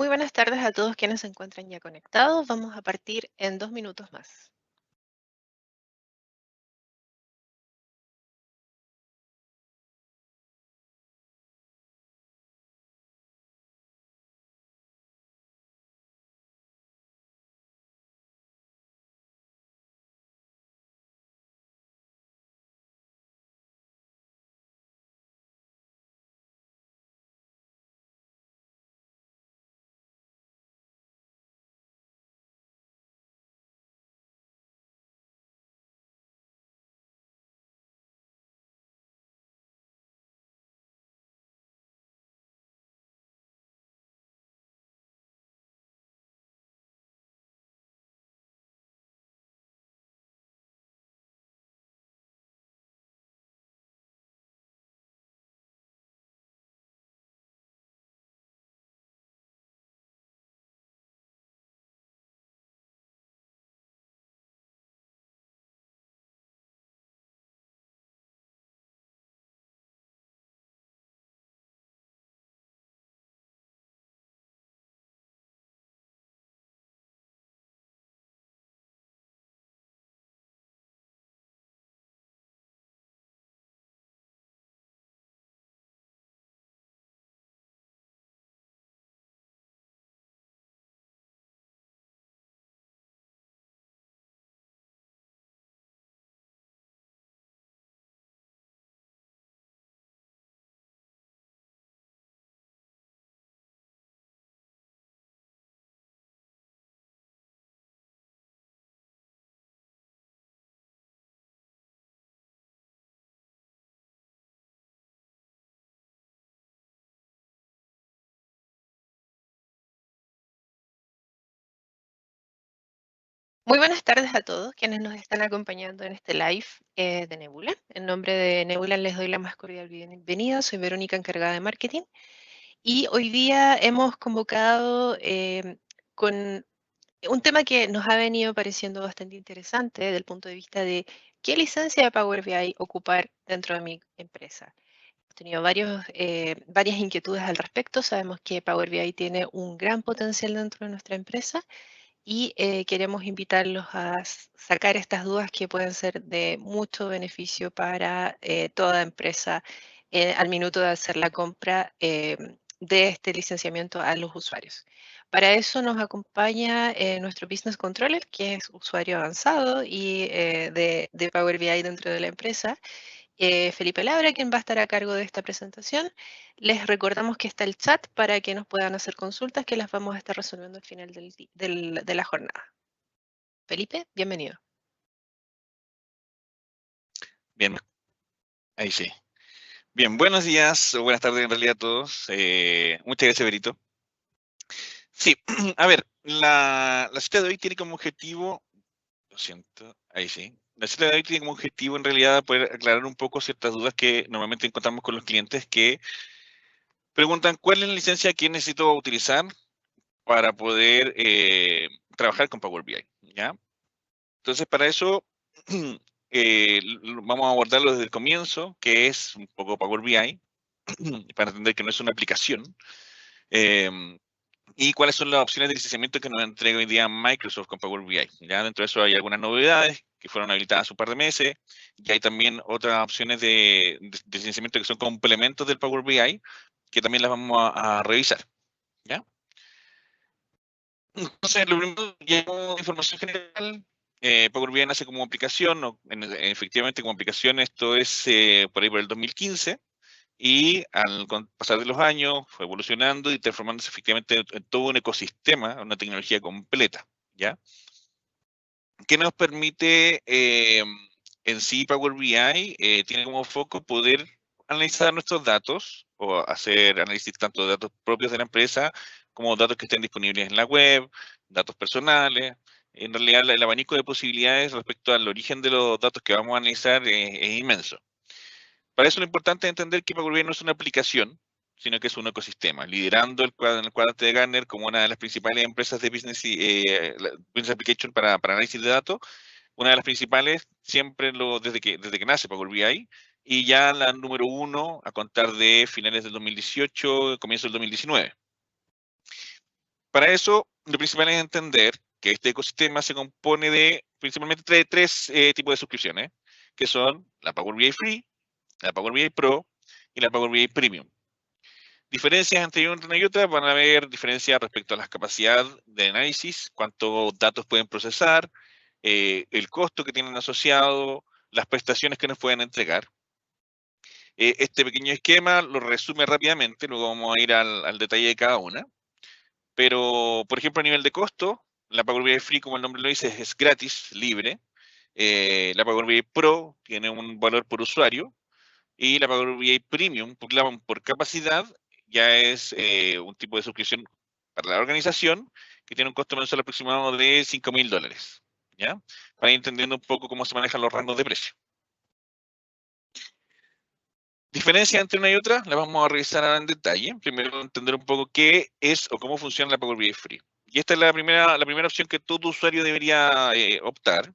Muy buenas tardes a todos quienes se encuentran ya conectados. Vamos a partir en 2 minutos más. Muy buenas tardes a todos quienes nos están acompañando en este live de Nebula. En nombre de Nebula les doy la más cordial bienvenida. Soy Verónica, encargada de marketing. Y hoy día hemos convocado con un tema que nos ha venido pareciendo bastante interesante desde el punto de vista de qué licencia de Power BI ocupar dentro de mi empresa. Hemos tenido varias inquietudes al respecto. Sabemos que Power BI tiene un gran potencial dentro de nuestra empresa y queremos invitarlos a sacar estas dudas que pueden ser de mucho beneficio para toda empresa al minuto de hacer la compra de este licenciamiento a los usuarios. Para eso nos acompaña nuestro Business Controller, que es usuario avanzado y de Power BI dentro de la empresa, Felipe Labra, quien va a estar a cargo de esta presentación. Les recordamos que está el chat para que nos puedan hacer consultas que las vamos a estar resolviendo al final de la jornada. Felipe, bienvenido. Bien, ahí sí. Bien, buenos días o buenas tardes en realidad a todos. Muchas gracias, Berito. Sí, a ver, la cita de hoy tiene como objetivo, lo siento, ahí sí. La cita de hoy tiene como objetivo en realidad poder aclarar un poco ciertas dudas que normalmente encontramos con los clientes que preguntan cuál es la licencia que necesito utilizar para poder trabajar con Power BI, ¿ya? Entonces, para eso vamos a abordarlo desde el comienzo, que es un poco Power BI, para entender que no es una aplicación, y cuáles son las opciones de licenciamiento que nos entrega hoy día Microsoft con Power BI. Ya dentro de eso hay algunas novedades que fueron habilitadas hace un par de meses, y hay también otras opciones de licenciamiento que son complementos del Power BI, que también las vamos a revisar. ¿Ya? Entonces, lo primero, ya como información general, Power BI nace como aplicación, efectivamente como aplicación, esto es por ahí por el 2015, y al pasar de los años fue evolucionando y transformándose efectivamente en todo un ecosistema, una tecnología completa, ¿ya? ¿Qué nos permite en sí Power BI? Tiene como foco poder analizar nuestros datos o hacer análisis tanto de datos propios de la empresa como datos que estén disponibles en la web, datos personales. En realidad, el abanico de posibilidades respecto al origen de los datos que vamos a analizar es inmenso. Para eso lo importante es entender que Power BI no es una aplicación, sino que es un ecosistema, liderando el cuadrante de Gartner como una de las principales empresas de business, business application para análisis de datos, una de las principales siempre desde que nace Power BI, y ya la número uno a contar de finales del 2018, comienzo del 2019. Para eso, lo principal es entender que este ecosistema se compone de principalmente tres tipos de suscripciones, que son la Power BI Free, la Power BI Pro y la Power BI Premium. Diferencias entre una y otra, van a haber diferencias respecto a la capacidad de análisis, cuántos datos pueden procesar, el costo que tienen asociado, las prestaciones que nos pueden entregar. Este pequeño esquema lo resume rápidamente, luego vamos a ir al detalle de cada una. Pero, por ejemplo, a nivel de costo, la Power BI Free, como el nombre lo dice, es gratis, libre. La Power BI Pro tiene un valor por usuario. Y la Power BI Premium, por capacidad, ya es un tipo de suscripción para la organización que tiene un costo mensual aproximado de $5.000. ¿Ya? Para ir entendiendo un poco cómo se manejan los rangos de precio. Diferencia entre una y otra, la vamos a revisar ahora en detalle. Primero, entender un poco qué es o cómo funciona la Power BI Free. Y esta es la primera opción que todo usuario debería optar,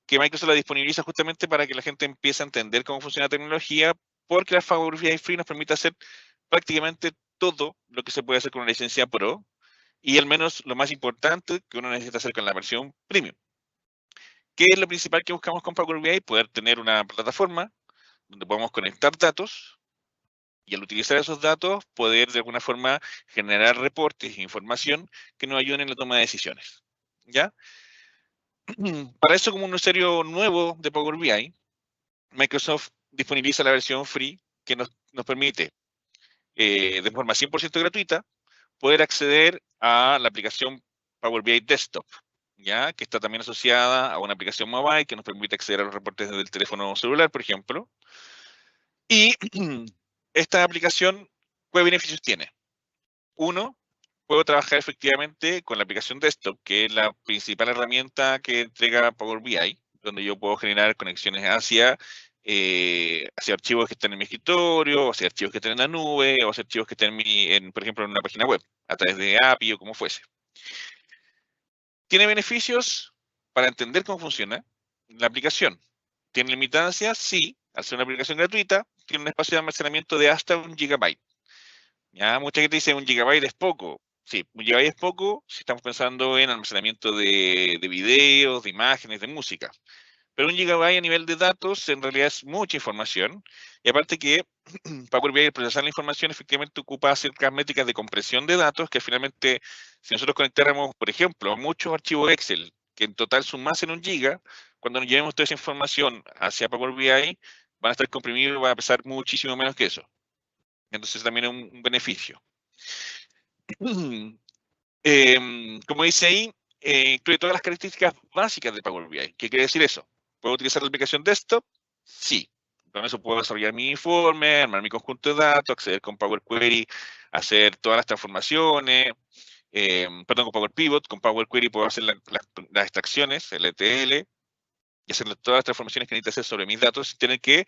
que Microsoft la disponibiliza justamente para que la gente empiece a entender cómo funciona la tecnología, porque la Power BI Free nos permite hacer prácticamente todo lo que se puede hacer con una licencia Pro, y al menos lo más importante que uno necesita hacer con la versión Premium. ¿Qué es lo principal que buscamos con Power BI? Poder tener una plataforma donde podamos conectar datos, y al utilizar esos datos, poder de alguna forma generar reportes e información que nos ayuden en la toma de decisiones. ¿Ya? Para eso, como un usuario nuevo de Power BI, Microsoft disponibiliza la versión free que nos permite, de forma 100% gratuita, poder acceder a la aplicación Power BI Desktop, ¿ya? Que está también asociada a una aplicación mobile que nos permite acceder a los reportes desde el teléfono celular, por ejemplo. Y esta aplicación, ¿qué beneficios tiene? Uno, puedo trabajar efectivamente con la aplicación Desktop, que es la principal herramienta que entrega Power BI, donde yo puedo generar conexiones hacia archivos que están en mi escritorio, hacia archivos que están en la nube, o hacia archivos que están por ejemplo, en una página web, a través de API o como fuese. ¿Tiene beneficios para entender cómo funciona la aplicación? ¿Tiene limitancias? Sí. Al ser una aplicación gratuita, tiene un espacio de almacenamiento de hasta 1 GB. Ya, mucha gente dice 1 GB es poco. Sí, 1 GB es poco si estamos pensando en almacenamiento de videos, de imágenes, de música. Pero 1 GB a nivel de datos en realidad es mucha información. Y aparte que Power BI, al procesar la información, efectivamente ocupa ciertas métricas de compresión de datos que finalmente, si nosotros conectáramos, por ejemplo, muchos archivos Excel que en total sumasen 1 GB, cuando nos llevemos toda esa información hacia Power BI, van a estar comprimidos y van a pesar muchísimo menos que eso. Entonces también es un beneficio. Como dice ahí, incluye todas las características básicas de Power BI. ¿Qué quiere decir eso? ¿Puedo utilizar la aplicación desktop? Sí. Con eso puedo desarrollar mi informe, armar mi conjunto de datos, acceder con Power Query, hacer todas las transformaciones, con Power Pivot, con Power Query puedo hacer las extracciones, el ETL, y hacer todas las transformaciones que necesito hacer sobre mis datos sin tener que,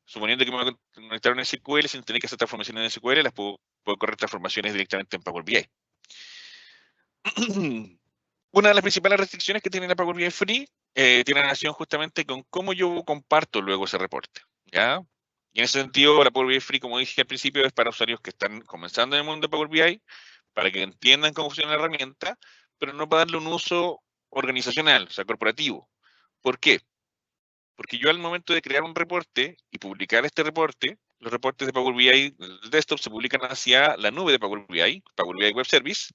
suponiendo que me voy a conectar a un SQL, sin tener que hacer transformaciones en SQL, las puedo correr transformaciones directamente en Power BI. Una de las principales restricciones que tiene la Power BI Free tiene relación justamente con cómo yo comparto luego ese reporte, ¿ya? Y en ese sentido, la Power BI Free, como dije al principio, es para usuarios que están comenzando en el mundo de Power BI, para que entiendan cómo funciona la herramienta, pero no para darle un uso organizacional, o sea, corporativo. ¿Por qué? Porque yo al momento de crear un reporte y publicar este reporte, los reportes de Power BI del desktop se publican hacia la nube de Power BI Web Service.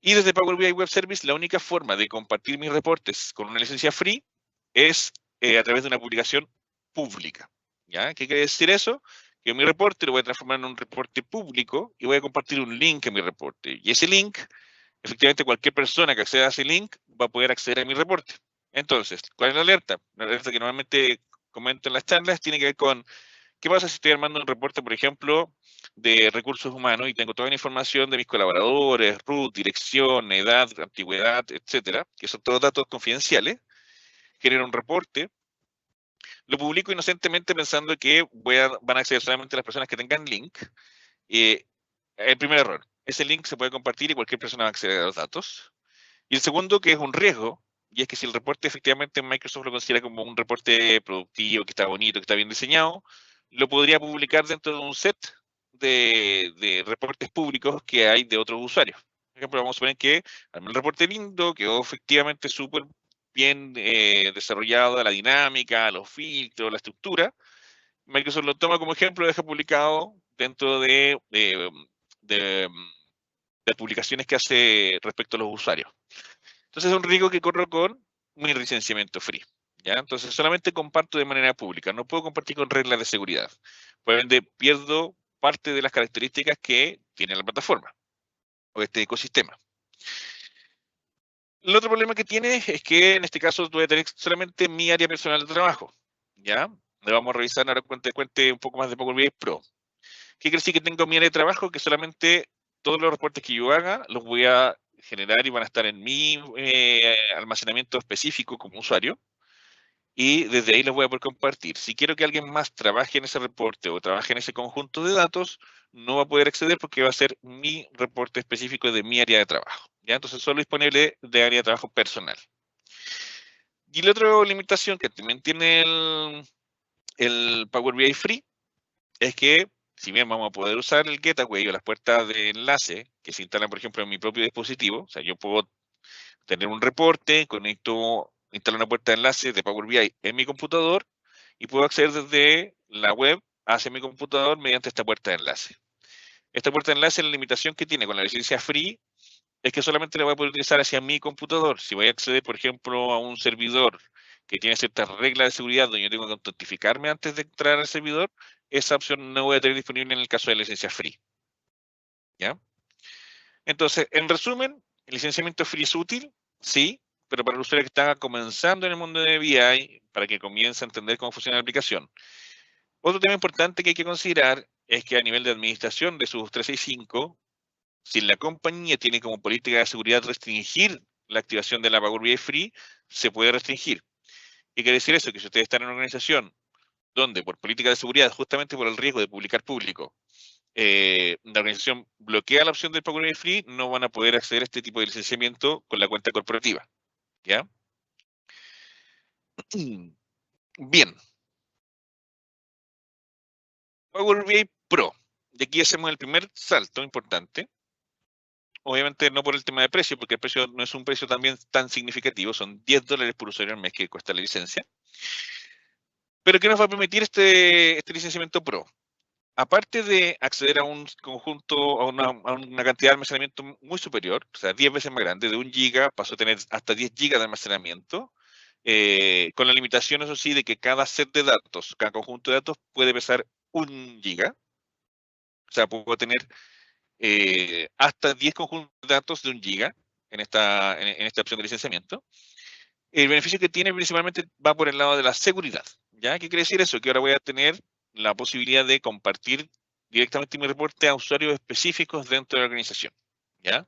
Y desde Power BI Web Service, la única forma de compartir mis reportes con una licencia free es a través de una publicación pública. ¿Ya? ¿Qué quiere decir eso? Que mi reporte lo voy a transformar en un reporte público y voy a compartir un link en mi reporte. Y ese link, efectivamente, cualquier persona que acceda a ese link va a poder acceder a mi reporte. Entonces, ¿cuál es la alerta? La alerta que normalmente comento en las charlas tiene que ver con ¿qué pasa si estoy armando un reporte, por ejemplo, de recursos humanos y tengo toda la información de mis colaboradores, root, dirección, edad, antigüedad, etcétera, que son todos datos confidenciales? Genero un reporte, lo publico inocentemente pensando que van a acceder solamente las personas que tengan link. El primer error, ese link se puede compartir y cualquier persona va a acceder a los datos. Y el segundo, que es un riesgo, y es que si el reporte efectivamente Microsoft lo considera como un reporte productivo, que está bonito, que está bien diseñado, lo podría publicar dentro de un set de reportes públicos que hay de otros usuarios. ejemplo, vamos a suponer que armé el reporte lindo, quedó efectivamente súper bien desarrollado la dinámica, los filtros, la estructura. Microsoft lo toma como ejemplo y lo deja publicado dentro de publicaciones que hace respecto a los usuarios. Entonces es un riesgo que corro con mi licenciamiento free. ¿Ya? Entonces solamente comparto de manera pública, no puedo compartir con reglas de seguridad. Por ende, pierdo parte de las características que tiene la plataforma o este ecosistema. El otro problema que tiene es que en este caso voy a tener solamente mi área personal de trabajo. ¿Ya? Le vamos a revisar ahora cuente un poco más de Power BI Pro. ¿Qué quiere decir? Que tengo mi área de trabajo, que solamente todos los reportes que yo haga los voy a generar y van a estar en mi almacenamiento específico como usuario. Y desde ahí los voy a poder compartir. Si quiero que alguien más trabaje en ese reporte o trabaje en ese conjunto de datos, no va a poder acceder porque va a ser mi reporte específico de mi área de trabajo. ¿Ya? Entonces, solo disponible de área de trabajo personal. Y la otra limitación que también tiene el Power BI Free es que, si bien vamos a poder usar el gateway o las puertas de enlace que se instalan, por ejemplo, en mi propio dispositivo, o sea, yo puedo tener un reporte, instalo una puerta de enlace de Power BI en mi computador y puedo acceder desde la web hacia mi computador mediante esta puerta de enlace. Esta puerta de enlace, la limitación que tiene con la licencia free es que solamente la voy a poder utilizar hacia mi computador. Si voy a acceder, por ejemplo, a un servidor que tiene ciertas reglas de seguridad donde yo tengo que autentificarme antes de entrar al servidor, esa opción no voy a tener disponible en el caso de la licencia free. ¿Ya? Entonces, en resumen, el licenciamiento free es útil, sí, pero para el usuario que está comenzando en el mundo de BI, para que comience a entender cómo funciona la aplicación. Otro tema importante que hay que considerar es que a nivel de administración de sus 365, si la compañía tiene como política de seguridad restringir la activación de la Power BI Free, se puede restringir. ¿Qué quiere decir eso? Que si ustedes están en una organización donde por política de seguridad, justamente por el riesgo de publicar público, la organización bloquea la opción del Power BI Free, no van a poder acceder a este tipo de licenciamiento con la cuenta corporativa. ¿Ya? Bien. Power BI Pro. Y aquí hacemos el primer salto importante. Obviamente no por el tema de precio, porque el precio no es un precio también tan significativo, son $10 por usuario al mes que cuesta la licencia. Pero ¿qué nos va a permitir este licenciamiento Pro? Aparte de acceder a un conjunto, a una cantidad de almacenamiento muy superior, o sea, 10 veces más grande, de 1 giga, pasó a tener hasta 10 gigas de almacenamiento, con la limitación, eso sí, de que cada set de datos, cada conjunto de datos puede pesar 1 giga. O sea, puedo tener hasta 10 conjuntos de datos de 1 giga en esta opción de licenciamiento. El beneficio que tiene principalmente va por el lado de la seguridad. ¿Ya? ¿Qué quiere decir eso? Que ahora voy a tener la posibilidad de compartir directamente mi reporte a usuarios específicos dentro de la organización. ¿Ya?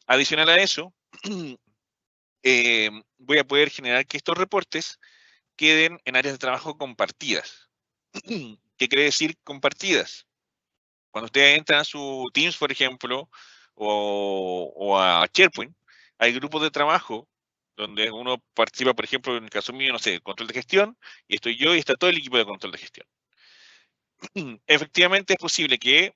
Adicional a eso, voy a poder generar que estos reportes queden en áreas de trabajo compartidas. ¿Qué quiere decir compartidas? Cuando ustedes entran a su Teams, por ejemplo, o a SharePoint, hay grupos de trabajo donde uno participa, por ejemplo, en el caso mío, no sé, control de gestión, y estoy yo y está todo el equipo de control de gestión. Efectivamente es posible que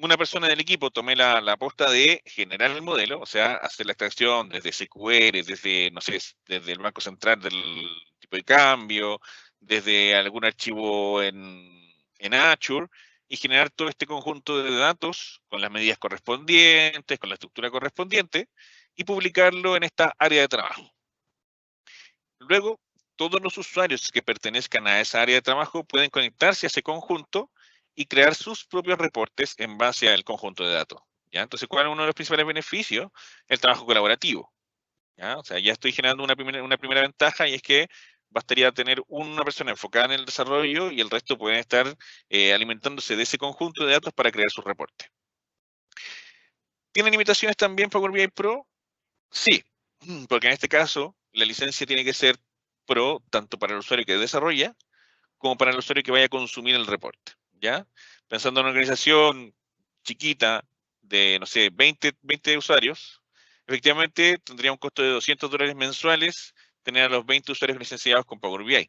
una persona del equipo tome la aposta de generar el modelo, o sea, hacer la extracción desde SQL, desde, no sé, desde el banco central del tipo de cambio, desde algún archivo en Azure, y generar todo este conjunto de datos con las medidas correspondientes, con la estructura correspondiente, y publicarlo en esta área de trabajo. Luego, todos los usuarios que pertenezcan a esa área de trabajo pueden conectarse a ese conjunto y crear sus propios reportes en base al conjunto de datos. ¿Ya? Entonces, ¿cuál es uno de los principales beneficios? El trabajo colaborativo. ¿Ya? O sea, ya estoy generando una primera ventaja y es que bastaría tener una persona enfocada en el desarrollo y el resto pueden estar alimentándose de ese conjunto de datos para crear sus reportes. ¿Tiene limitaciones también Power BI Pro? Sí, porque en este caso la licencia tiene que ser Pro tanto para el usuario que desarrolla como para el usuario que vaya a consumir el reporte. ¿Ya? Pensando en una organización chiquita de, no sé, 20 usuarios, efectivamente tendría un costo de $200 mensuales tener a los 20 usuarios licenciados con Power BI.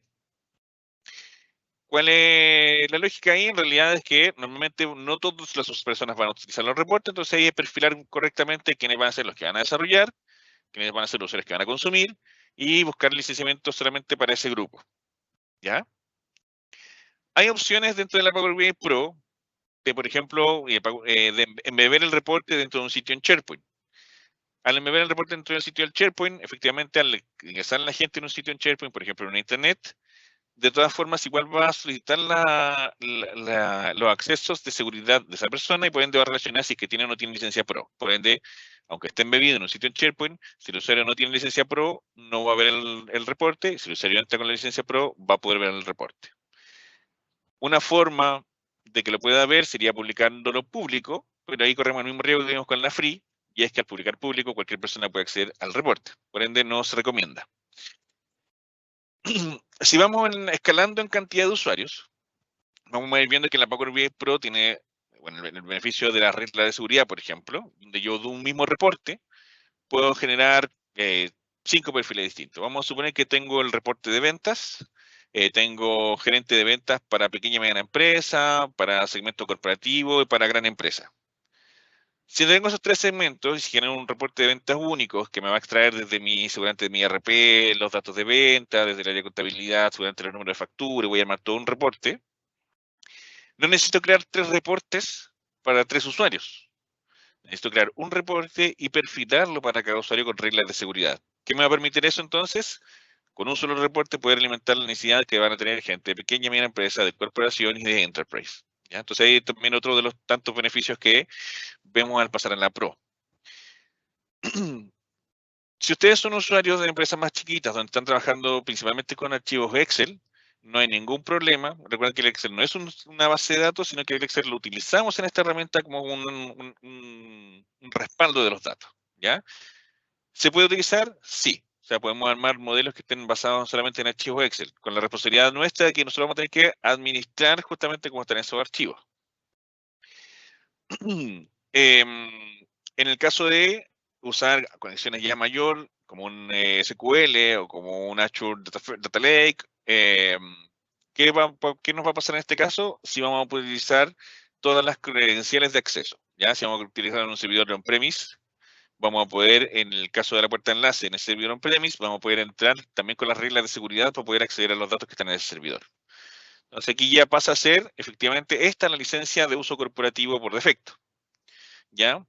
¿Cuál es la lógica ahí? En realidad es que normalmente no todas las personas van a utilizar los reportes, entonces hay que perfilar correctamente quiénes van a ser los que van a desarrollar, quiénes van a ser los usuarios que van a consumir y buscar licenciamiento solamente para ese grupo. ¿Ya? Hay opciones dentro de la Power BI Pro de, por ejemplo, de embeber el reporte dentro de un sitio en SharePoint. Al embeber el reporte dentro del sitio del SharePoint, efectivamente, al ingresar la gente en un sitio en SharePoint, por ejemplo, en una Internet, de todas formas, igual va a solicitar los accesos de seguridad de esa persona y por ende va a relacionar si es que tiene o no tiene licencia Pro. Por ende, aunque esté embebido en un sitio en SharePoint, si el usuario no tiene licencia Pro, no va a ver el reporte. Si el usuario entra con la licencia Pro, va a poder ver el reporte. Una forma de que lo pueda ver sería publicándolo público, pero ahí corremos el mismo riesgo que tenemos con la Free, y es que al publicar público cualquier persona puede acceder al reporte. Por ende, no se recomienda. Si vamos escalando en cantidad de usuarios, vamos a ir viendo que la Power BI Pro tiene el beneficio de la regla de seguridad, por ejemplo, donde yo de un mismo reporte puedo generar 5 perfiles distintos. Vamos a suponer que tengo el reporte de ventas, tengo gerente de ventas para pequeña y mediana empresa, para segmento corporativo y para gran empresa. Si tengo esos 3 segmentos y si genero un reporte de ventas únicos que me va a extraer desde seguramente de mi ERP, los datos de venta, desde el área de contabilidad, seguramente los números de factura, voy a armar todo un reporte. No necesito crear 3 reportes para 3 usuarios. Necesito crear un reporte y perfilarlo para cada usuario con reglas de seguridad. ¿Qué me va a permitir eso entonces? Con un solo reporte poder alimentar la necesidad que van a tener gente de pequeña y mediana empresa, de corporación y de enterprise. ¿Ya? Entonces ahí también otro de los tantos beneficios que vemos al pasar en la Pro. Si ustedes son usuarios de empresas más chiquitas, donde están trabajando principalmente con archivos Excel, no hay ningún problema. Recuerden que el Excel no es una base de datos, sino que el Excel lo utilizamos en esta herramienta como un respaldo de los datos. ¿Ya? ¿Se puede utilizar? Sí. O sea, podemos armar modelos que estén basados solamente en archivos Excel, con la responsabilidad nuestra de que nosotros vamos a tener que administrar justamente cómo están esos archivos. En el caso de usar conexiones ya mayor, como un SQL o como un Azure Data Lake, ¿qué nos va a pasar en este caso? Si vamos a utilizar todas las credenciales de acceso, ¿ya? Si vamos a utilizar un servidor on-premise, vamos a poder, en el caso de la puerta de enlace en ese servidor on-premise, vamos a poder entrar también con las reglas de seguridad para poder acceder a los datos que están en ese servidor. Entonces aquí ya pasa a ser, efectivamente, esta la licencia de uso corporativo por defecto. ¿Ya?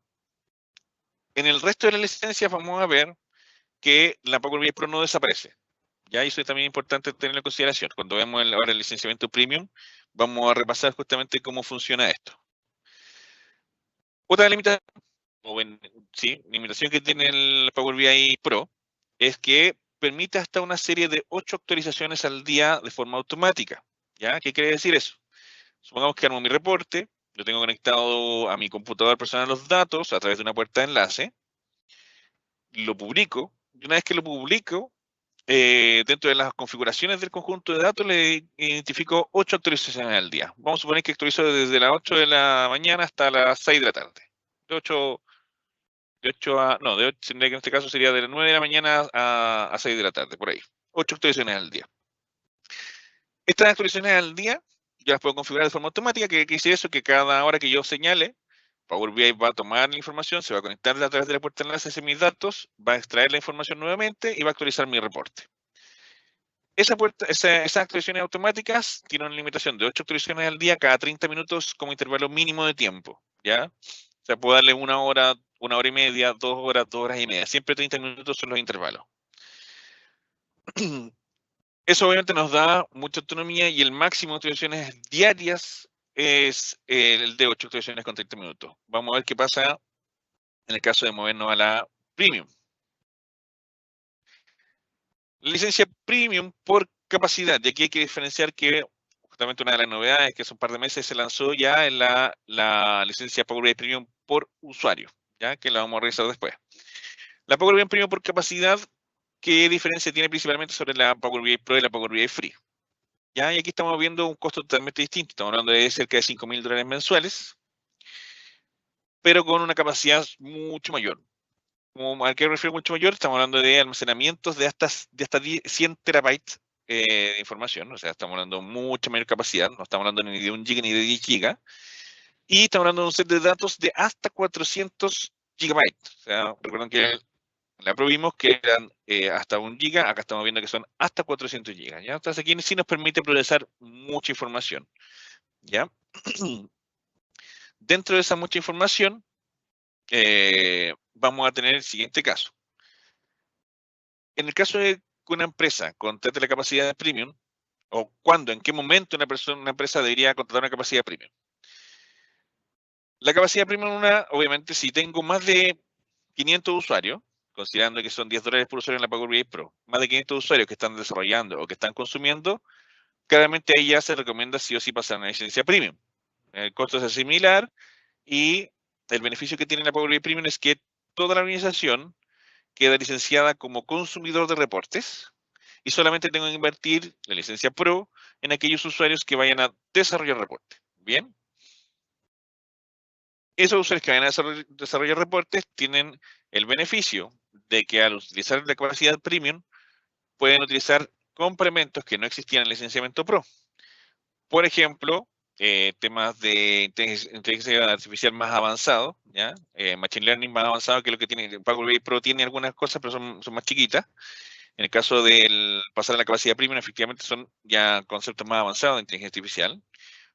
En el resto de las licencias vamos a ver que la Power BI Pro no desaparece. ¿Ya? Y eso es también importante tenerlo en consideración. Cuando vemos ahora el licenciamiento premium, vamos a repasar justamente cómo funciona esto. Otra limitación, limitación que tiene el Power BI Pro es que permite hasta una serie de 8 actualizaciones al día de forma automática. ¿Ya? ¿Qué quiere decir eso? Supongamos que armo mi reporte, lo tengo conectado a mi computador personal los datos a través de una puerta de enlace, lo publico, y una vez que lo publico, dentro de las configuraciones del conjunto de datos le identifico 8 actualizaciones al día. Vamos a suponer que actualizo desde las 8 de la mañana hasta las 6 de la tarde. De 8 a, no, de 8, en este caso sería de las 9 de la mañana a 6 de la tarde, por ahí. 8 actualizaciones al día. Estas actualizaciones al día yo las puedo configurar de forma automática, que dice eso, que cada hora que yo señale, Power BI va a tomar la información, se va a conectar a través de la puerta de enlace a mis datos, va a extraer la información nuevamente y va a actualizar mi reporte. Esas actualizaciones automáticas tienen una limitación de 8 actualizaciones al día cada 30 minutos como intervalo mínimo de tiempo, ¿ya? O sea, puedo darle 1 hora, 1 hora y media, 2 horas, 2 horas y media. Siempre 30 minutos son los intervalos. Eso obviamente nos da mucha autonomía y el máximo de actualizaciones diarias es el de 8 actualizaciones con 30 minutos. Vamos a ver qué pasa en el caso de movernos a la Premium. La licencia Premium por capacidad, y aquí hay que diferenciar que justamente una de las novedades que hace un par de meses se lanzó ya en la licencia Power BI Premium por usuario, ya que la vamos a revisar después. La Power BI Premium por capacidad, ¿qué diferencia tiene principalmente sobre la Power BI Pro y la Power BI Free? Ya, y aquí estamos viendo un costo totalmente distinto, estamos hablando de cerca de $5.000 mensuales, pero con una capacidad mucho mayor. ¿A qué me refiero mucho mayor? Estamos hablando de almacenamientos de hasta 100 terabytes de información, o sea, estamos hablando de mucha mayor capacidad, no estamos hablando ni de 1 giga ni de 10 gigas, y estamos hablando de un set de datos de hasta 400 gigabytes. O sea, recuerden que la probimos que eran hasta 1 giga, acá estamos viendo que son hasta 400 gigas, ¿ya? Entonces aquí sí nos permite procesar mucha información, ¿ya? Dentro de esa mucha información, vamos a tener el siguiente caso. En el caso de que una empresa contrate la capacidad de premium, o cuándo, en qué momento una empresa debería contratar una capacidad premium. La capacidad premium, obviamente, si tengo más de 500 usuarios, considerando que son $10 por usuario en la Power BI Pro, más de 500 usuarios que están desarrollando o que están consumiendo, claramente ahí ya se recomienda sí o sí pasar a una licencia premium. El costo es similar y el beneficio que tiene la Power BI Premium es que toda la organización queda licenciada como consumidor de reportes y solamente tengo que invertir la licencia Pro en aquellos usuarios que vayan a desarrollar reportes. Bien. Esos usuarios que vayan a desarrollar reportes tienen el beneficio de que al utilizar la capacidad Premium pueden utilizar complementos que no existían en el licenciamiento Pro. Por ejemplo, temas de inteligencia artificial más avanzado, ¿ya? Machine Learning más avanzado que lo que tiene Power BI Pro. Tiene algunas cosas, pero son más chiquitas. En el caso del pasar a la capacidad premium, efectivamente son ya conceptos más avanzados de inteligencia artificial.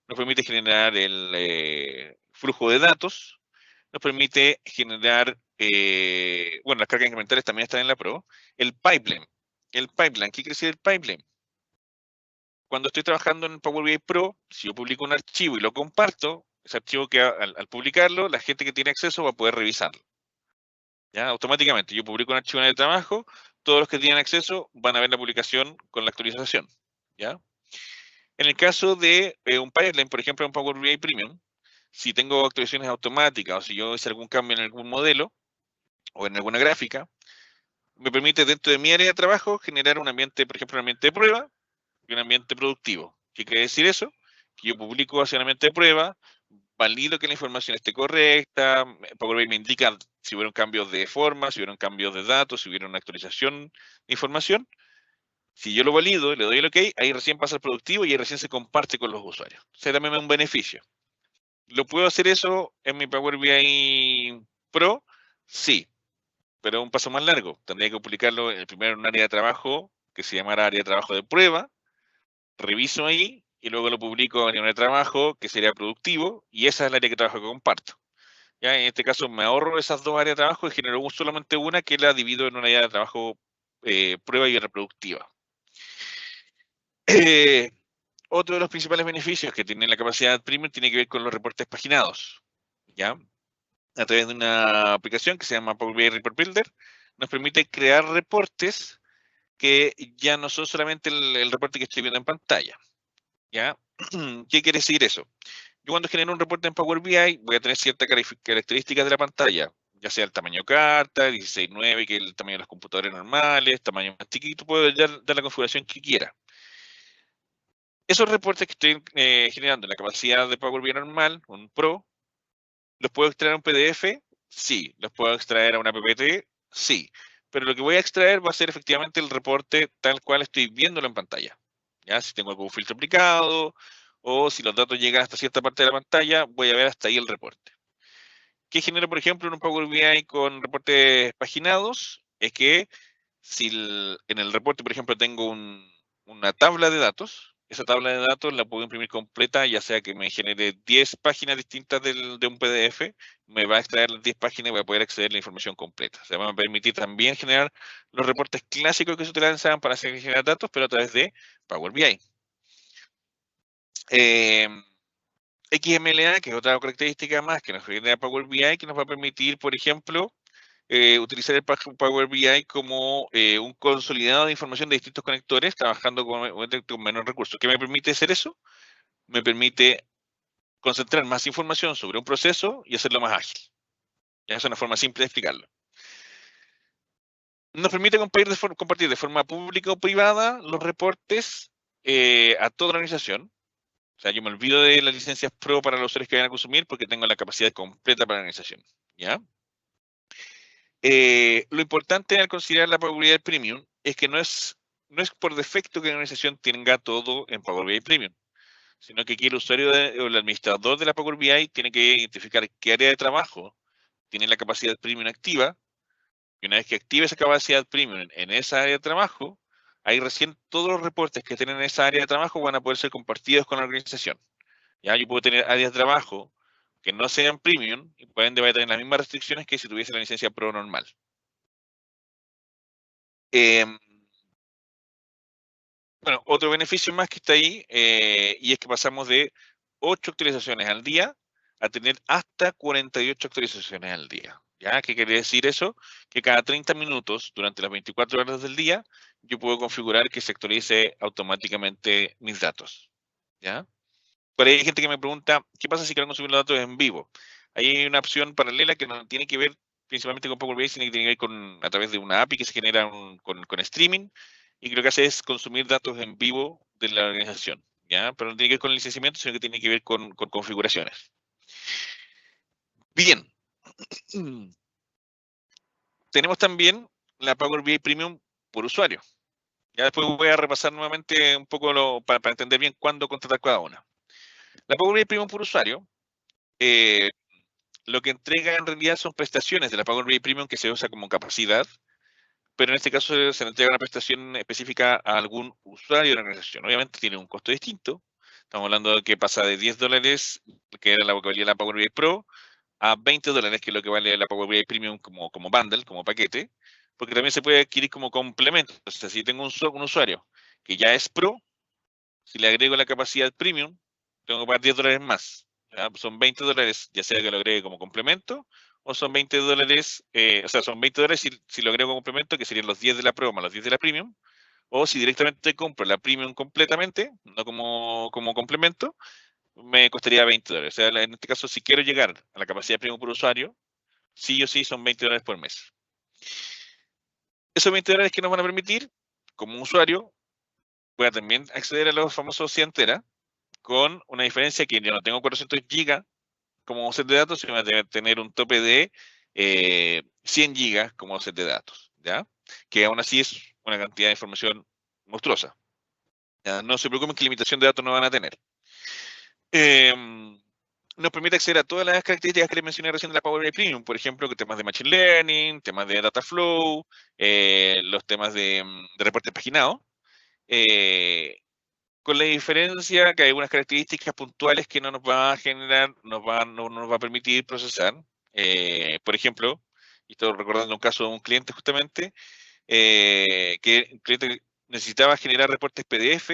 Nos permite generar el flujo de datos, nos permite generar, bueno, las cargas incrementales también están en la Pro. El pipeline, ¿qué quiere decir el pipeline? Cuando estoy trabajando en Power BI Pro, si yo publico un archivo y lo comparto, ese archivo que al publicarlo, la gente que tiene acceso va a poder revisarlo. ¿Ya? Automáticamente, yo publico un archivo en el trabajo, todos los que tienen acceso van a ver la publicación con la actualización. ¿Ya? En el caso de un pipeline, por ejemplo, en Power BI Premium, si tengo actualizaciones automáticas o si yo hice algún cambio en algún modelo o en alguna gráfica, me permite dentro de mi área de trabajo generar un ambiente, por ejemplo, un ambiente de prueba y un ambiente productivo. ¿Qué quiere decir eso? Que yo publico hacia un ambiente de prueba, valido que la información esté correcta, Power BI me indica si hubieron cambios de forma, si hubieron cambios de datos, si hubiera una actualización de información. Si yo lo valido, le doy el OK, ahí recién pasa el productivo y ahí recién se comparte con los usuarios. O sea, también me da un beneficio. ¿Lo puedo hacer eso en mi Power BI Pro? Sí, pero es un paso más largo. Tendría que publicarlo primero en un área de trabajo que se llamara área de trabajo de prueba, reviso ahí y luego lo publico en un área de trabajo que sería productivo y esa es el área de trabajo que comparto. Ya en este caso me ahorro esas dos áreas de trabajo y genero solamente una que la divido en una área de trabajo prueba y reproductiva. Otro de los principales beneficios que tiene la capacidad premium tiene que ver con los reportes paginados. ¿Ya? A través de una aplicación que se llama Power BI Report Builder, nos permite crear reportes que ya no son solamente el reporte que estoy viendo en pantalla. ¿Ya? ¿Qué quiere decir eso? Yo cuando genero un reporte en Power BI voy a tener ciertas características de la pantalla, ya sea el tamaño carta, 16:9, que es el tamaño de los computadores normales, tamaño más chiquito, puedo dar la configuración que quiera. Esos reportes que estoy generando en la capacidad de Power BI normal, un Pro, ¿los puedo extraer a un PDF? Sí. ¿Los puedo extraer a una PPT? Sí. Pero lo que voy a extraer va a ser efectivamente el reporte tal cual estoy viéndolo en pantalla. ¿Ya? Si tengo algún filtro aplicado o si los datos llegan hasta cierta parte de la pantalla, voy a ver hasta ahí el reporte. ¿Qué genera, por ejemplo, en un Power BI con reportes paginados? Es que si en el reporte, por ejemplo, tengo una tabla de datos, esa tabla de datos la puedo imprimir completa, ya sea que me genere 10 páginas distintas de un PDF, me va a extraer las 10 páginas y voy a poder acceder a la información completa. O sea, me va a permitir también generar los reportes clásicos que se utilizaban para generar datos, pero a través de Power BI. XMLA, que es otra característica más que nos genera Power BI, que nos va a permitir, por ejemplo, utilizar el Power BI como un consolidado de información de distintos conectores, trabajando con menos recursos. ¿Qué me permite hacer eso? Me permite concentrar más información sobre un proceso y hacerlo más ágil. Ya es una forma simple de explicarlo. Nos permite compartir de forma pública o privada los reportes a toda la organización. O sea, yo me olvido de las licencias Pro para los usuarios que vayan a consumir porque tengo la capacidad completa para la organización. ¿Ya? Lo importante al considerar la Power BI Premium es que no es no es por defecto que la organización tenga todo en Power BI Premium, sino que aquí el usuario o el administrador de la Power BI tiene que identificar qué área de trabajo tiene la capacidad Premium activa, y una vez que active esa capacidad Premium en esa área de trabajo, ahí recién todos los reportes que tienen en esa área de trabajo van a poder ser compartidos con la organización. Ya yo puedo tener áreas de trabajo que no sean Premium y por ende va a tener las mismas restricciones que si tuviese la licencia Pro normal. Bueno, otro beneficio más que está ahí, y es que pasamos de 8 actualizaciones al día a tener hasta 48 actualizaciones al día. ¿Ya? ¿Qué quiere decir eso? Que cada 30 minutos, durante las 24 horas del día, yo puedo configurar que se actualice automáticamente mis datos. ¿Ya? Por ahí hay gente que me pregunta, ¿qué pasa si quiero consumir los datos en vivo? Ahí hay una opción paralela que no tiene que ver principalmente con Power BI, sino que tiene que ver a través de una API que se genera con streaming, y que lo que hace es consumir datos en vivo de la organización, ¿ya? Pero no tiene que ver con el licenciamiento, sino que tiene que ver con configuraciones. Bien. Tenemos también la Power BI Premium por usuario. Ya después voy a repasar nuevamente un poco para entender bien cuándo contratar cada una. La Power BI Premium por usuario, lo que entrega en realidad son prestaciones de la Power BI Premium que se usa como capacidad, pero en este caso se le entrega una prestación específica a algún usuario de la organización. Obviamente tiene un costo distinto. Estamos hablando de que pasa de $10, que era la que valía la Power BI Pro, a $20, que es lo que vale la Power BI Premium como bundle, como paquete, porque también se puede adquirir como complemento. O sea, si tengo un usuario que ya es Pro, si le agrego la capacidad Premium, tengo que pagar $10 más. ¿Ya? Son $20, ya sea que lo agregue como complemento, o son $20, o sea, son $20 si lo agrego como complemento, que serían los 10 de la Pro más los 10 de la Premium, o si directamente compro la Premium completamente, no como complemento, me costaría $20. O sea, en este caso, si quiero llegar a la capacidad Premium por usuario, sí o sí son $20 por mes. Esos $20 que nos van a permitir, como usuario, voy a también acceder a los famosos 100 tera, con una diferencia que yo no tengo 400 gigas como set de datos, sino voy a tener un tope de 100 gigas como set de datos, ¿ya? Que aún así es una cantidad de información monstruosa. ¿Ya? No se preocupen que limitación de datos no van a tener. Nos permite acceder a todas las características que les mencioné recién de la Power BI Premium, por ejemplo, temas de Machine Learning, temas de Data Flow, los temas de reporte paginado, con la diferencia que hay algunas características puntuales que no nos va a generar, no nos va a permitir procesar. Por ejemplo, y estoy recordando un caso de un cliente justamente, que el cliente necesitaba generar reportes PDF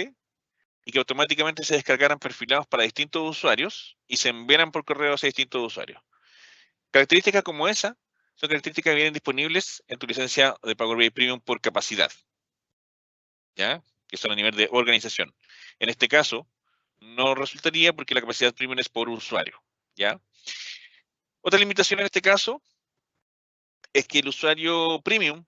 y que automáticamente se descargaran perfilados para distintos usuarios y se enviaran por correo a esos distintos usuarios. Características como esa son características que vienen disponibles en tu licencia de Power BI Premium por capacidad, ¿ya? Que son a nivel de organización. En este caso, no resultaría porque la capacidad Premium es por usuario, ¿ya? Otra limitación en este caso es que el usuario Premium,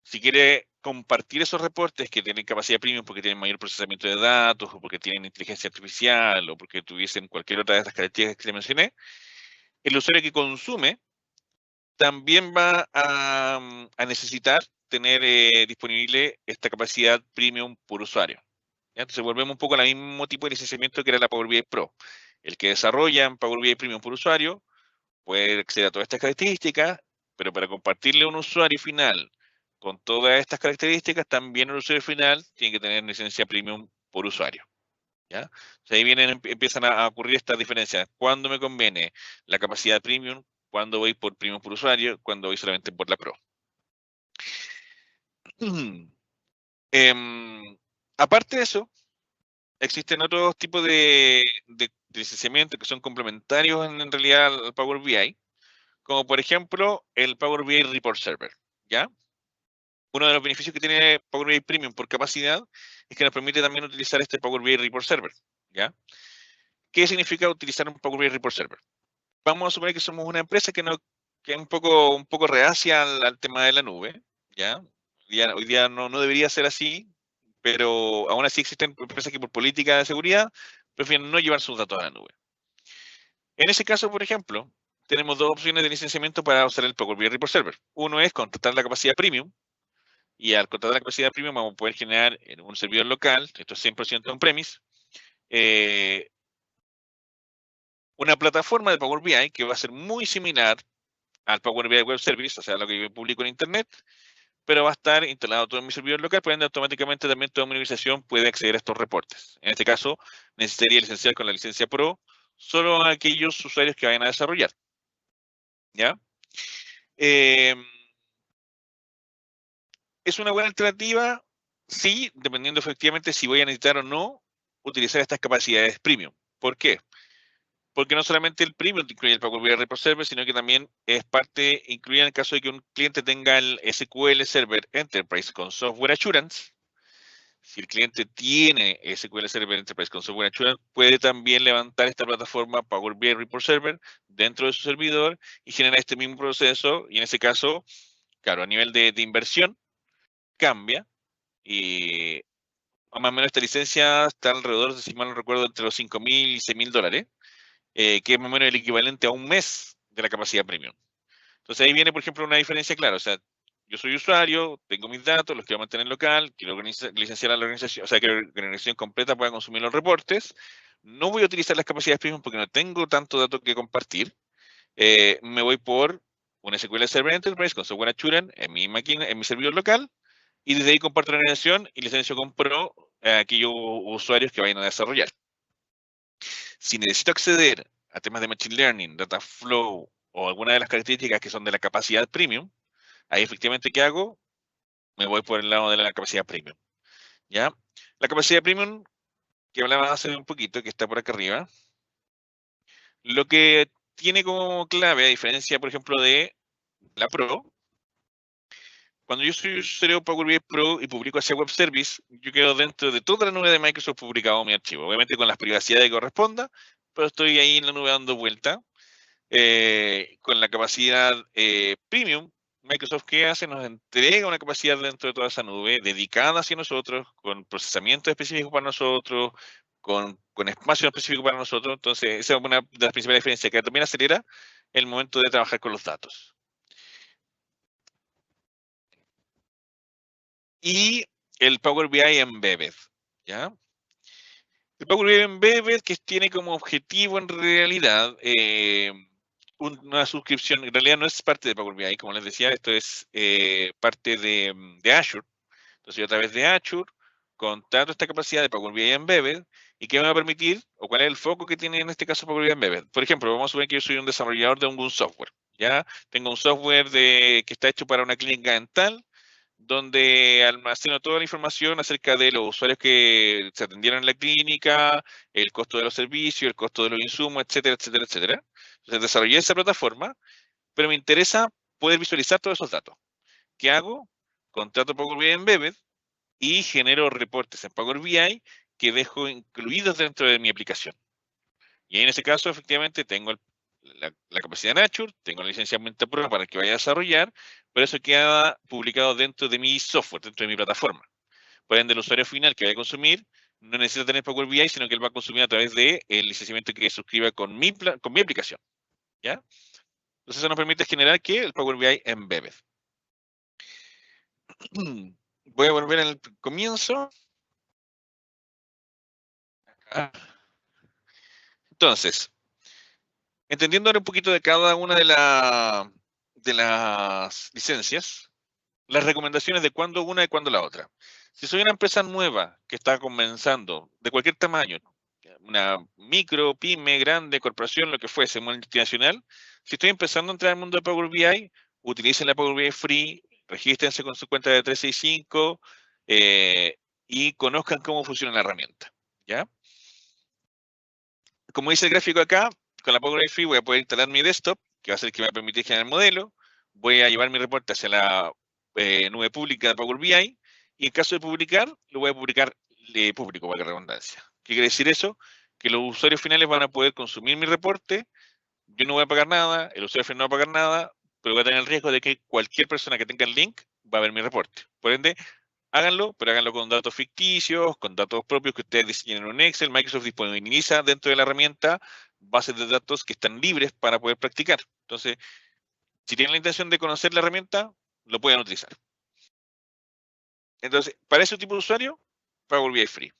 si quiere compartir esos reportes que tienen capacidad Premium porque tienen mayor procesamiento de datos, o porque tienen inteligencia artificial, o porque tuviesen cualquier otra de estas características que le mencioné, el usuario que consume también va a necesitar tener disponible esta capacidad Premium por usuario. ¿Ya? Entonces volvemos un poco al mismo tipo de licenciamiento que era la Power BI Pro. El que desarrolla en Power BI Premium por usuario puede acceder a todas estas características, pero para compartirle a un usuario final con todas estas características, también el usuario final tiene que tener licencia Premium por usuario. ¿Ya? Entonces ahí empiezan a ocurrir estas diferencias. ¿Cuándo me conviene la capacidad Premium? ¿Cuándo voy por Premium por usuario? ¿Cuándo voy solamente por la Pro? Aparte de eso, existen otros tipos de licenciamiento que son complementarios en realidad al Power BI, como por ejemplo el Power BI Report Server, ¿ya? Uno de los beneficios que tiene Power BI Premium por capacidad es que nos permite también utilizar este Power BI Report Server, ¿ya? ¿Qué significa utilizar un Power BI Report Server? Vamos a suponer que somos una empresa que es un poco reacia al tema de la nube, ¿ya? Hoy día no debería ser así, pero aún así existen empresas que por política de seguridad prefieren no llevar sus datos a la nube. En ese caso, por ejemplo, tenemos dos opciones de licenciamiento para usar el Power BI Report Server. Uno es contratar la capacidad Premium, Y al contratar la capacidad premium vamos a poder generar en un servidor local, esto es 100% on-premise, una plataforma de Power BI que va a ser muy similar al Power BI Web Service, o sea, lo que yo publico en Internet, pero va a estar instalado todo en mi servidor local, por ende automáticamente también toda mi organización puede acceder a estos reportes. En este caso, necesitaría licenciar con la licencia Pro solo a aquellos usuarios que vayan a desarrollar. ¿Ya? ¿Es una buena alternativa? Sí, dependiendo efectivamente si voy a necesitar o no utilizar estas capacidades premium. ¿Por qué? Porque no solamente el premium incluye el Power BI Report Server, sino que también es parte, incluye en el caso de que un cliente tenga el SQL Server Enterprise con Software Assurance. Si el cliente tiene SQL Server Enterprise con Software Assurance, puede también levantar esta plataforma Power BI Report Server dentro de su servidor y generar este mismo proceso. Y en ese caso, claro, a nivel de inversión, cambia. Y más o menos esta licencia está alrededor, si mal no recuerdo, entre los $5.000 y $6.000, que es más o menos el equivalente a un mes de la capacidad premium. Entonces ahí viene, por ejemplo, una diferencia clara. O sea, yo soy usuario, tengo mis datos, los quiero mantener local, quiero licenciar a la organización, o sea, que la organización completa pueda consumir los reportes. No voy a utilizar las capacidades premium porque no tengo tanto dato que compartir. Me voy por un SQL Server Enterprise con software Assurance en mi máquina, en mi servidor local, y desde ahí comparto la organización y licencio con Pro a aquellos usuarios que vayan a desarrollar. Si necesito acceder a temas de Machine Learning, Data Flow o alguna de las características que son de la capacidad premium, ahí efectivamente, ¿qué hago? Me voy por el lado de la capacidad premium. ¿Ya? La capacidad premium, que hablaba hace un poquito, que está por acá arriba, lo que tiene como clave, a diferencia, por ejemplo, de la Pro, cuando yo soy usuario Power BI Pro y publico hacia Web Service, yo quedo dentro de toda la nube de Microsoft publicado mi archivo. Obviamente con las privacidades que corresponda, pero estoy ahí en la nube dando vuelta. Con la capacidad premium, Microsoft, ¿qué hace? Nos entrega una capacidad dentro de toda esa nube dedicada hacia nosotros, con procesamiento específico para nosotros, con espacio específico para nosotros. Entonces, esa es una de las principales diferencias, que también acelera el momento de trabajar con los datos. Y el Power BI Embedded, ¿ya? El Power BI Embedded, que tiene como objetivo en realidad una suscripción, en realidad no es parte de Power BI, como les decía, esto es parte de Azure. Entonces yo a través de Azure contrato esta capacidad de Power BI Embedded y qué me va a permitir, o cuál es el foco que tiene en este caso Power BI Embedded. Por ejemplo, vamos a suponer que yo soy un desarrollador de algún software, ¿ya? Tengo un software que está hecho para una clínica dental, donde almaceno toda la información acerca de los usuarios que se atendieron en la clínica, el costo de los servicios, el costo de los insumos, etcétera, etcétera, etcétera. Entonces desarrollé esa plataforma, pero me interesa poder visualizar todos esos datos. ¿Qué hago? Contrato Power BI Embedded y genero reportes en Power BI que dejo incluidos dentro de mi aplicación. Y en ese caso, efectivamente, tengo la capacidad de Azure, tengo la licencia Pro para que vaya a desarrollar, pero eso queda publicado dentro de mi software, dentro de mi plataforma. Por ende, el usuario final que vaya a consumir no necesita tener Power BI, sino que él va a consumir a través del licenciamiento que suscriba con mi aplicación. ¿Ya? Entonces, eso nos permite generar que el Power BI Embedded. Voy a volver al comienzo. Entonces, entendiendo ahora un poquito de cada una de las licencias, las recomendaciones de cuándo una y cuándo la otra. Si soy una empresa nueva que está comenzando, de cualquier tamaño, una micro, pyme, grande, corporación, lo que fuese, multinacional, si estoy empezando a entrar al mundo de Power BI, utilicen la Power BI Free, regístrense con su cuenta de 365 y conozcan cómo funciona la herramienta. ¿Ya? Como dice el gráfico acá, con la Power BI Free voy a poder instalar mi desktop, que va a ser el que me va a permitir generar el modelo. Voy a llevar mi reporte hacia la nube pública de Power BI, y en caso de publicar, lo voy a publicar público, para la redundancia. ¿Qué quiere decir eso? Que los usuarios finales van a poder consumir mi reporte, yo no voy a pagar nada, el usuario final no va a pagar nada, pero voy a tener el riesgo de que cualquier persona que tenga el link va a ver mi reporte. Por ende, háganlo, pero háganlo con datos ficticios, con datos propios que ustedes diseñen en un Excel. Microsoft disponibiliza dentro de la herramienta bases de datos que están libres para poder practicar. Entonces, si tienen la intención de conocer la herramienta, lo pueden utilizar. Entonces, para ese tipo de usuario, Power BI Free.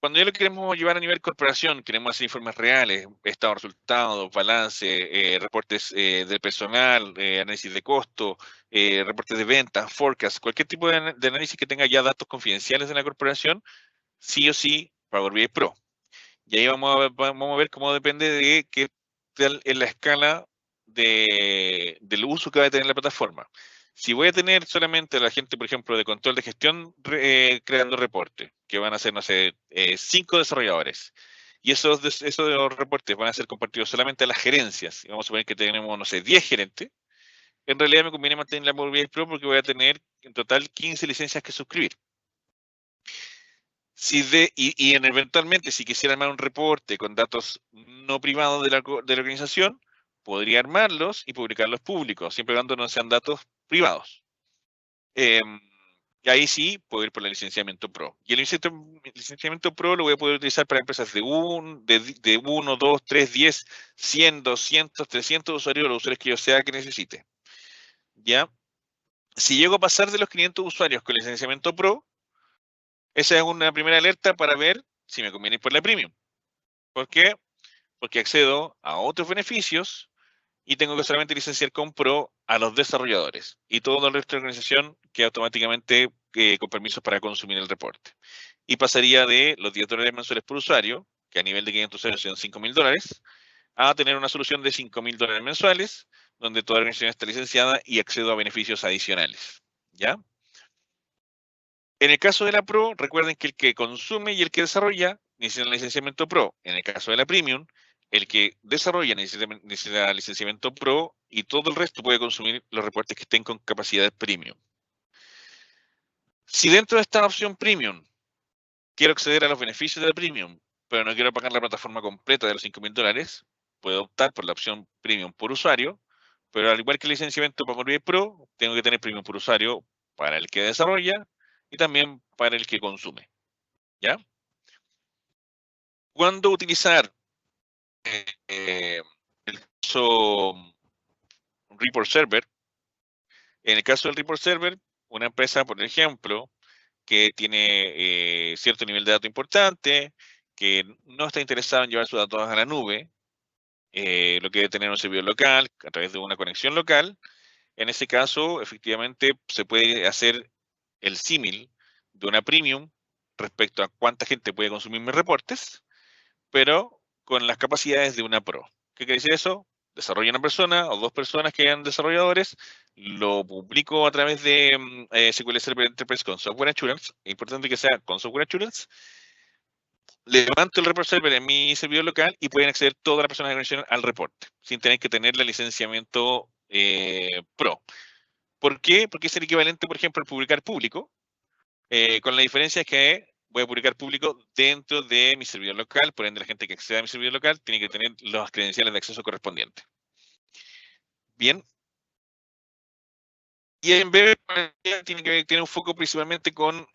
Cuando ya lo queremos llevar a nivel corporación, queremos hacer informes reales, estado de resultados, balance, reportes del personal, análisis de costo, reportes de ventas, forecast, cualquier tipo de análisis que tenga ya datos confidenciales de la corporación, sí o sí, Power BI Pro. Y ahí vamos a ver cómo depende de qué tal en la escala del uso que va a tener la plataforma. Si voy a tener solamente a la gente, por ejemplo, de control de gestión creando reportes, que van a ser, no sé, 5 desarrolladores, y esos reportes van a ser compartidos solamente a las gerencias, y vamos a suponer que tenemos, no sé, 10 gerentes, en realidad me conviene mantener la Power BI Pro porque voy a tener en total 15 licencias que suscribir. Y eventualmente, si quisiera armar un reporte con datos no privados de la organización, podría armarlos y publicarlos públicos, siempre y cuando no sean datos privados. Y ahí sí puedo ir por el licenciamiento Pro. Y el licenciamiento Pro lo voy a poder utilizar para empresas de 1, 2, 3, 10, 100, 200, 300 usuarios, los usuarios que yo sea que necesite. ¿Ya? Si llego a pasar de los 500 usuarios con licenciamiento Pro, esa es una primera alerta para ver si me conviene ir por la Premium. ¿Por qué? Porque accedo a otros beneficios y tengo que solamente licenciar con Pro a los desarrolladores. Y todo el resto de la organización queda automáticamente con permisos para consumir el reporte. Y pasaría de los $10 mensuales por usuario, que a nivel de 500 usuarios son $5.000, a tener una solución de $5.000 mensuales, donde toda la organización está licenciada y accedo a beneficios adicionales. ¿Ya? En el caso de la Pro, recuerden que el que consume y el que desarrolla necesitan licenciamiento Pro. En el caso de la Premium, el que desarrolla necesita licenciamiento Pro y todo el resto puede consumir los reportes que estén con capacidad Premium. Si dentro de esta opción Premium quiero acceder a los beneficios de la Premium, pero no quiero pagar la plataforma completa de los $5.000, puedo optar por la opción Premium por usuario, pero al igual que el licenciamiento para Power BI Pro, tengo que tener Premium por usuario para el que desarrolla y también para el que consume. ¿Ya? ¿Cuándo utilizar el caso Report Server? En el caso del Report Server, una empresa, por ejemplo, que tiene cierto nivel de datos importante, que no está interesado en llevar sus datos a la nube, lo que debe tener un servidor local a través de una conexión local. En ese caso, efectivamente, se puede hacer el símil de una premium respecto a cuánta gente puede consumir mis reportes, pero con las capacidades de una pro. ¿Qué quiere decir eso? Desarrolla una persona o dos personas que sean desarrolladores, lo publico a través de SQL Server Enterprise con Software Assurance, es importante que sea con Software Assurance, levanto el report server en mi servidor local y pueden acceder todas las personas de la organización al reporte, sin tener que tener el licenciamiento pro. ¿Por qué? Porque es el equivalente, por ejemplo, al publicar público, con la diferencia es que voy a publicar público dentro de mi servidor local, por ende la gente que acceda a mi servidor local tiene que tener las credenciales de acceso correspondientes. Bien. Y en BB tiene un foco principalmente con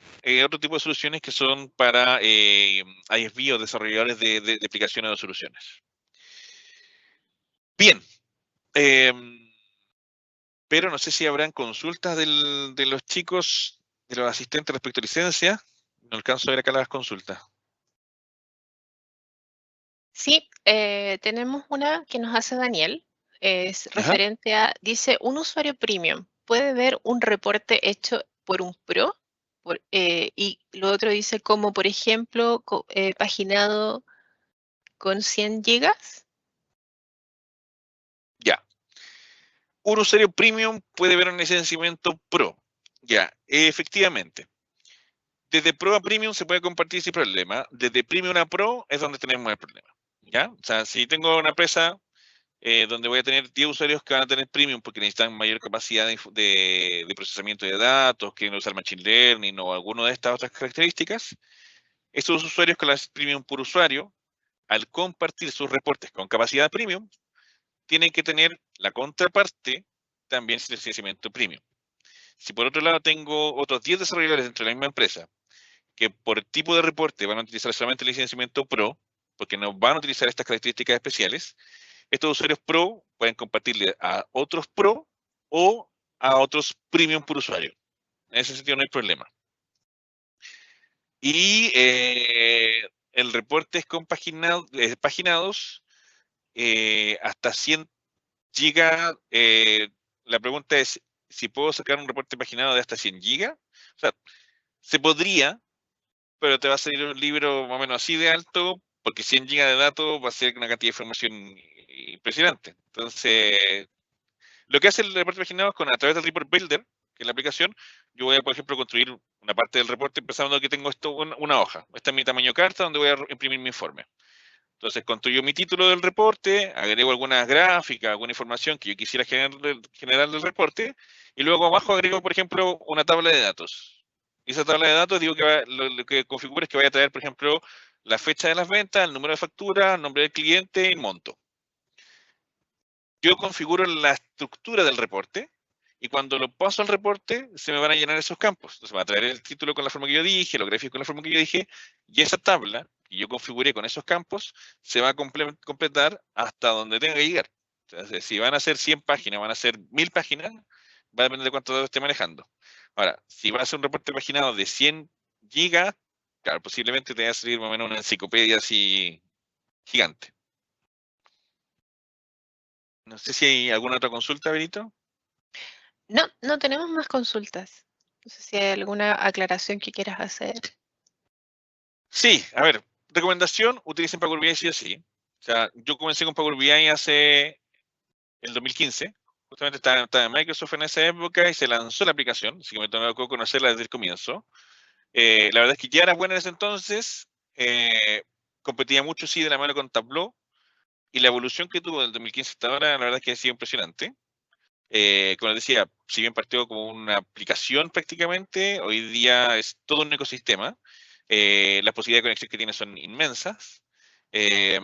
otro tipo de soluciones que son para ISV o desarrolladores de aplicaciones o soluciones. Bien. Pero no sé si habrán consultas de los chicos, de los asistentes respecto a licencia. No alcanzo a ver acá las consultas. Sí, tenemos una que nos hace Daniel. Es Ajá. referente a, dice, un usuario premium puede ver un reporte hecho por un pro y lo otro dice como, por ejemplo, paginado con 100 gigas. Ya. Un usuario premium puede ver un licenciamiento pro. Ya, efectivamente. Desde Pro a Premium se puede compartir sin problema. Desde Premium a Pro es donde tenemos el problema. ¿Ya? O sea, si tengo una empresa donde voy a tener 10 usuarios que van a tener Premium porque necesitan mayor capacidad de procesamiento de datos, quieren usar Machine Learning o alguna de estas otras características, estos usuarios con las Premium por usuario, al compartir sus reportes con capacidad Premium, tienen que tener la contraparte también sin licenciamiento Premium. Si por otro lado tengo otros 10 desarrolladores dentro de la misma empresa que por tipo de reporte van a utilizar solamente el licenciamiento Pro, porque no van a utilizar estas características especiales, estos usuarios Pro pueden compartirle a otros Pro o a otros Premium por usuario. En ese sentido no hay problema. Y el reporte es compaginado, paginados hasta 100 gigas. La pregunta es si puedo sacar un reporte paginado de hasta 100 gigas. O sea, se podría, pero te va a salir un libro más o menos así de alto, porque 100 gigas de datos va a ser una cantidad de información impresionante. Entonces, lo que hace el reporte paginado es a través del Report Builder, que es la aplicación, yo voy a, por ejemplo, construir una parte del reporte empezando que tengo esto, una hoja. Este es mi tamaño carta donde voy a imprimir mi informe. Entonces construyo mi título del reporte, agrego algunas gráficas, alguna información que yo quisiera generar del reporte, y luego abajo agrego, por ejemplo, una tabla de datos. Y esa tabla de datos digo que lo que configuro es que vaya a traer, por ejemplo, la fecha de las ventas, el número de factura, el nombre del cliente y el monto. Yo configuro la estructura del reporte y cuando lo paso al reporte se me van a llenar esos campos. Entonces me va a traer el título con la forma que yo dije, los gráficos con la forma que yo dije, y esa tabla que yo configuré con esos campos se va a completar hasta donde tenga que llegar. Entonces, si van a ser 100 páginas, van a ser 1000 páginas, va a depender de cuánto datos esté manejando. Ahora, si va a ser un reporte paginado de 100 gigas, claro, posiblemente te va a salir más o menos una enciclopedia así gigante. No sé si hay alguna otra consulta, Benito. No, no tenemos más consultas. No sé si hay alguna aclaración que quieras hacer. Sí, a ver, recomendación, utilicen Power BI sí o sí. O sea, yo comencé con Power BI hace el 2015. Justamente estaba en Microsoft en esa época y se lanzó la aplicación, así que me tocó conocerla desde el comienzo. La verdad es que ya era buena en ese entonces, competía mucho, sí, de la mano con Tableau, y la evolución que tuvo del 2015 hasta ahora, la verdad es que ha sido impresionante. Como les decía, si bien partió como una aplicación prácticamente, hoy día es todo un ecosistema. Las posibilidades de conexión que tiene son inmensas. Eh,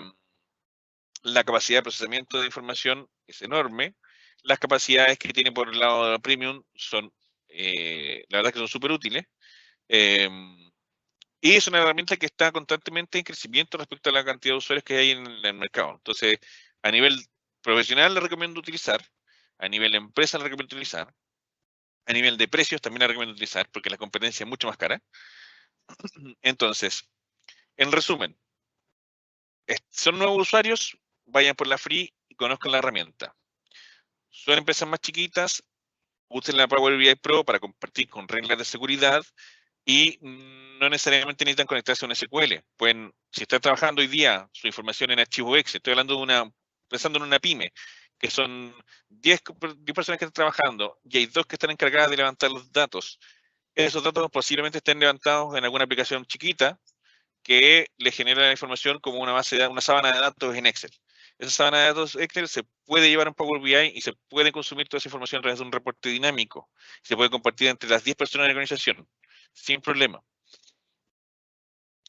la capacidad de procesamiento de información es enorme. Las capacidades que tiene por el lado de la premium son, la verdad que son súper útiles. Eh, y es una herramienta que está constantemente en crecimiento respecto a la cantidad de usuarios que hay en el mercado. Entonces, a nivel profesional le recomiendo utilizar, a nivel empresa le recomiendo utilizar, a nivel de precios también la recomiendo utilizar porque la competencia es mucho más cara. Entonces, en resumen, son nuevos usuarios, vayan por la free y conozcan la herramienta. Son empresas más chiquitas, usen la Power BI Pro para compartir con reglas de seguridad y no necesariamente necesitan conectarse a un SQL. Pueden, si están trabajando hoy día su información en archivo Excel, estoy hablando de pensando en una pyme, que son 10 personas que están trabajando y hay 2 que están encargadas de levantar los datos. Esos datos posiblemente estén levantados en alguna aplicación chiquita que le genera la información como una sábana de datos en Excel. Esa sábana de datos Excel se puede llevar a un Power BI y se puede consumir toda esa información a través de un reporte dinámico. Se puede compartir entre las 10 personas de la organización sin problema.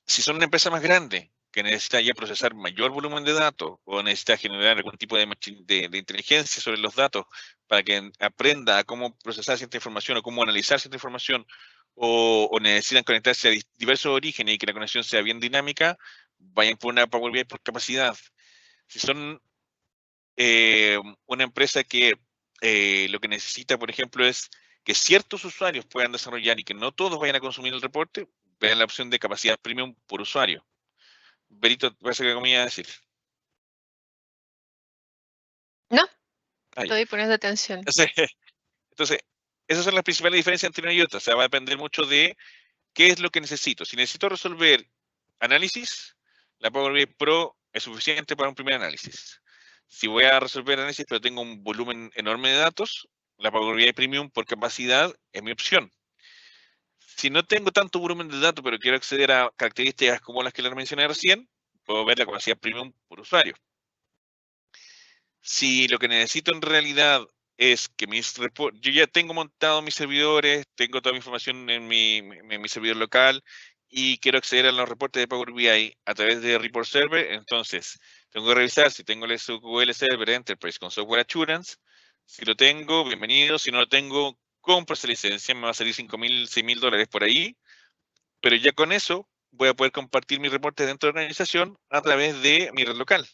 Si son una empresa más grande que necesita ya procesar mayor volumen de datos o necesita generar algún tipo de inteligencia sobre los datos para que aprenda a cómo procesar cierta información o cómo analizar cierta información o necesitan conectarse a diversos orígenes y que la conexión sea bien dinámica, vayan por una Power BI por capacidad. Si son una empresa que lo que necesita, por ejemplo, es que ciertos usuarios puedan desarrollar y que no todos vayan a consumir el reporte, vean la opción de capacidad premium por usuario. Berito, parece que comía a decir. No, Ah, ya. estoy poniendo atención. Entonces, esas son las principales diferencias entre una y otra. O sea, va a depender mucho de qué es lo que necesito. Si necesito resolver análisis, la Power BI Pro es suficiente para un primer análisis. Si voy a resolver análisis, pero tengo un volumen enorme de datos, la Power BI Premium por capacidad es mi opción. Si no tengo tanto volumen de datos, pero quiero acceder a características como las que les mencioné recién, puedo ver la capacidad Premium por usuario. Si lo que necesito en realidad es que yo ya tengo montado mis servidores, tengo toda mi información en mi servidor local y quiero acceder a los reportes de Power BI a través de Report Server, entonces tengo que revisar si tengo el SQL Server Enterprise con Software Assurance. Si lo tengo, bienvenido. Si no lo tengo, compro esa licencia, me va a salir $5,000, $6,000 por ahí, pero ya con eso voy a poder compartir mis reportes dentro de la organización a través de mi red local.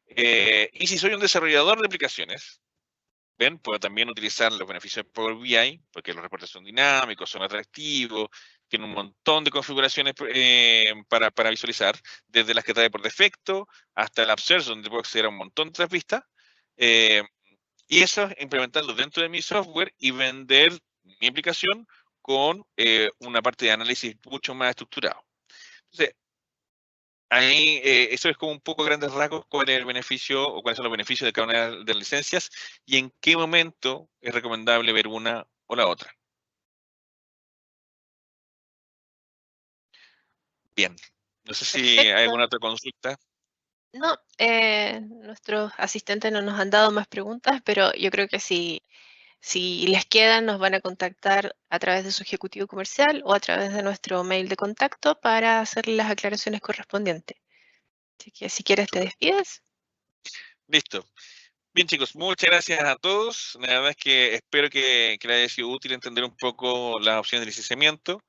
Y si soy un desarrollador de aplicaciones, ¿Ven? Puedo también utilizar los beneficios de Power BI, porque los reportes son dinámicos, son atractivos, tienen un montón de configuraciones para visualizar, desde las que trae por defecto hasta el App Search, donde puedo acceder a un montón de otras vistas. Eh, y eso implementarlo dentro de mi software y vender mi aplicación con una parte de análisis mucho más estructurado. Entonces, ahí eso es como un poco a grandes rasgos cuál es el beneficio o cuáles son los beneficios de cada una de las licencias y en qué momento es recomendable ver una o la otra. Bien, no sé si hay Perfecto. alguna otra consulta. No, nuestros asistentes no nos han dado más preguntas, pero yo creo que si les quedan, nos van a contactar a través de su ejecutivo comercial o a través de nuestro mail de contacto para hacer las aclaraciones correspondientes. Así que si quieres te Súper. despides. Listo. Bien, chicos, muchas gracias a todos. La verdad es que espero que les haya sido útil entender un poco las opciones de licenciamiento.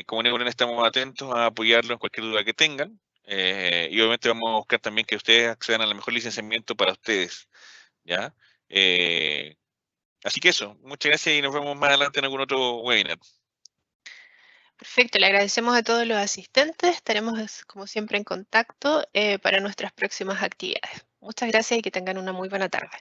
Como Neuron estamos atentos a apoyarlos en cualquier duda que tengan. Y obviamente vamos a buscar también que ustedes accedan al mejor licenciamiento para ustedes. ¿Ya? Eh, Así que eso, muchas gracias y nos vemos más adelante en algún otro webinar. Perfecto, le agradecemos a todos los asistentes. Estaremos, como siempre, en contacto para nuestras próximas actividades. Muchas gracias y que tengan una muy buena tarde.